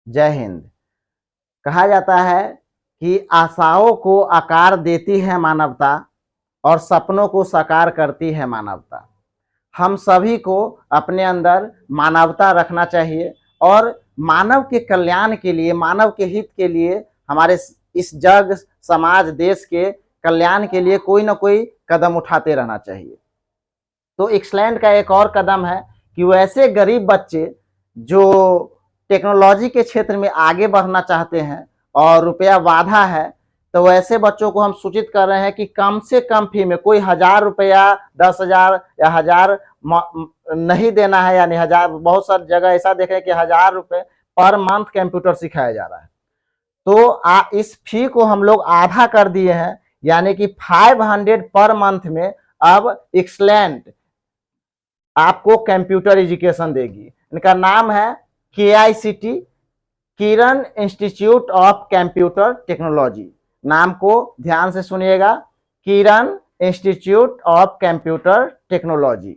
जय हिंद। कहा जाता है कि आशाओं को आकार देती है मानवता और सपनों को साकार करती है मानवता। हम सभी को अपने अंदर मानवता रखना चाहिए और मानव के कल्याण के लिए, मानव के हित के लिए, हमारे इस जग, समाज, देश के कल्याण के लिए कोई ना कोई कदम उठाते रहना चाहिए। तो एक्सलेंट का एक और कदम है कि वैसे गरीब बच्चे जो टेक्नोलॉजी के क्षेत्र में आगे बढ़ना चाहते हैं और रुपया बाधा है, तो वैसे बच्चों को हम सूचित कर रहे हैं कि कम से कम फी में, कोई 1000 रुपया, 10,000 या 1000 नहीं देना है, यानी 1000, बहुत सारी जगह ऐसा देखें कि 1000 रुपये पर मंथ कंप्यूटर सिखाया जा रहा है। तो इस फी को हम लोग आधा कर दिए हैं, यानी कि 500 पर मंथ में अब एक्सलेंट आपको कंप्यूटर एजुकेशन देगी। इनका नाम है KICT, Kiran institute of computer technology. नाम को ध्यान से सुनिएगा, किरण इंस्टीट्यूट ऑफ कंप्यूटर टेक्नोलॉजी।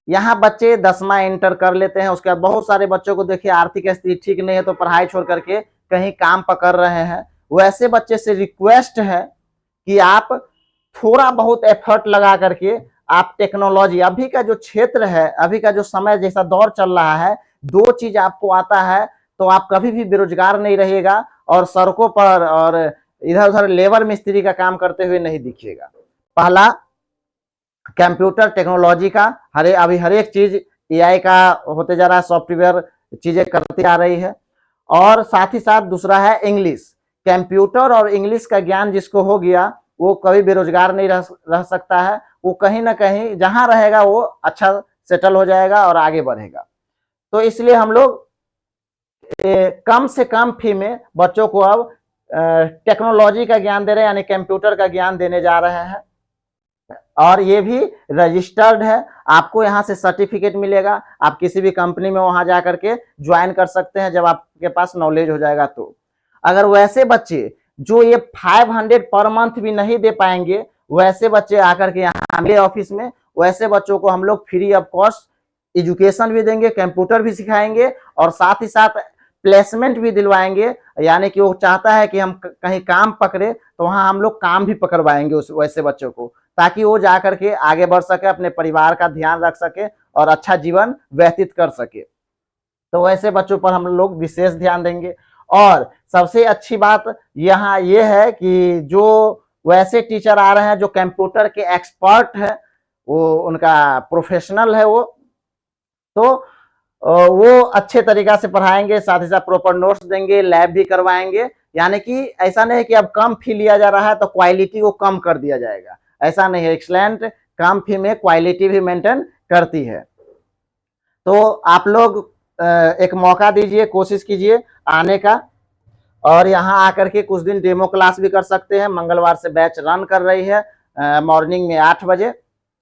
यहाँ बच्चे 10वां इंटर कर लेते हैं, उसके बाद बहुत सारे बच्चों को देखिए आर्थिक स्थिति ठीक नहीं है तो पढ़ाई छोड़ करके कहीं काम पकड़ रहे हैं। वैसे बच्चे से रिक्वेस्ट है कि आप थोड़ा बहुत एफर्ट लगा करके आप टेक्नोलॉजी, अभी का जो क्षेत्र है, अभी का जो समय जैसा दौर चल रहा है, 2 चीज आपको आता है तो आप कभी भी बेरोजगार नहीं रहिएगा और सड़कों पर और इधर उधर लेबर मिस्त्री का काम करते हुए नहीं दिखिएगा। पहला, कंप्यूटर टेक्नोलॉजी का अभी हर एक चीज AI का होते जा रहा है, सॉफ्टवेयर चीजें करती आ रही है। और साथ ही साथ दूसरा है इंग्लिश। कंप्यूटर और इंग्लिश का ज्ञान जिसको हो गया वो कभी बेरोजगार नहीं रह सकता है, वो कहीं ना कहीं जहां रहेगा वो अच्छा सेटल हो जाएगा और आगे बढ़ेगा। तो इसलिए हम लोग कम से कम फी में बच्चों को अब टेक्नोलॉजी का ज्ञान दे रहे हैं, यानी कंप्यूटर का ज्ञान देने जा रहे हैं। और ये भी रजिस्टर्ड है, आपको यहाँ से सर्टिफिकेट मिलेगा, आप किसी भी कंपनी में वहां जा करके ज्वाइन कर सकते हैं जब आपके पास नॉलेज हो जाएगा। तो अगर वैसे बच्चे जो ये 500 पर मंथ भी नहीं दे पाएंगे, वैसे बच्चे आकर के यहाँ मेरे ऑफिस में, वैसे बच्चों को हम लोग फ्री ऑफ कॉस्ट एजुकेशन भी देंगे, कंप्यूटर भी सिखाएंगे और साथ ही साथ प्लेसमेंट भी दिलवाएंगे। यानी कि वो चाहता है कि हम कहीं काम पकड़े तो वहां हम लोग काम भी पकड़वाएंगे उस वैसे बच्चों को, ताकि वो जा करके आगे बढ़ सके, अपने परिवार का ध्यान रख सके और अच्छा जीवन व्यतीत कर सके। तो वैसे बच्चों पर हम लोग विशेष ध्यान देंगे। और सबसे अच्छी बात यहाँ ये है कि जो वैसे टीचर आ रहे हैं जो कंप्यूटर के एक्सपर्ट है, वो उनका प्रोफेशनल है, तो वो अच्छे तरीका से पढ़ाएंगे, साथ ही साथ प्रॉपर नोट्स देंगे, लैब भी करवाएंगे। यानी कि ऐसा नहीं कि अब कम फी लिया जा रहा है तो क्वालिटी को कम कर दिया जाएगा, ऐसा नहीं है। एक्सलेंट कम फी में क्वालिटी भी मेंटेन करती है। तो आप लोग एक मौका दीजिए, कोशिश कीजिए आने का, और यहाँ आकर के कुछ दिन डेमो क्लास भी कर सकते हैं। मंगलवार से बैच रन कर रही है, मॉर्निंग में 8 बजे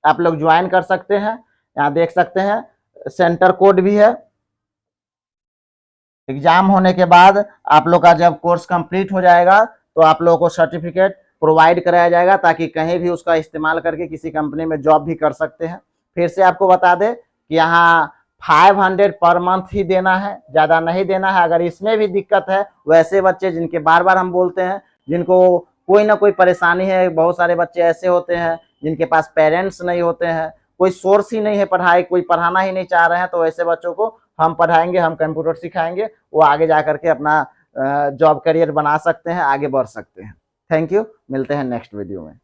आप लोग ज्वाइन कर सकते हैं। यहाँ देख सकते हैं सेंटर कोड भी है। एग्जाम होने के बाद आप लोग का जब कोर्स कंप्लीट हो जाएगा तो आप लोगों को सर्टिफिकेट प्रोवाइड कराया जाएगा, ताकि कहीं भी उसका इस्तेमाल करके किसी कंपनी में जॉब भी कर सकते हैं। फिर से आपको बता दें कि यहाँ 500 पर मंथ ही देना है, ज्यादा नहीं देना है। अगर इसमें भी दिक्कत है, वैसे बच्चे जिनके बार बार हम बोलते हैं, जिनको कोई ना कोई परेशानी है, बहुत सारे बच्चे ऐसे होते हैं जिनके पास पेरेंट्स नहीं होते हैं, कोई सोर्स ही नहीं है पढ़ाई, कोई पढ़ाना ही नहीं चाह रहे हैं, तो ऐसे बच्चों को हम पढ़ाएंगे, हम कंप्यूटर सिखाएंगे, वो आगे जा करके अपना जॉब करियर बना सकते हैं, आगे बढ़ सकते हैं। थैंक यू, मिलते हैं नेक्स्ट वीडियो में।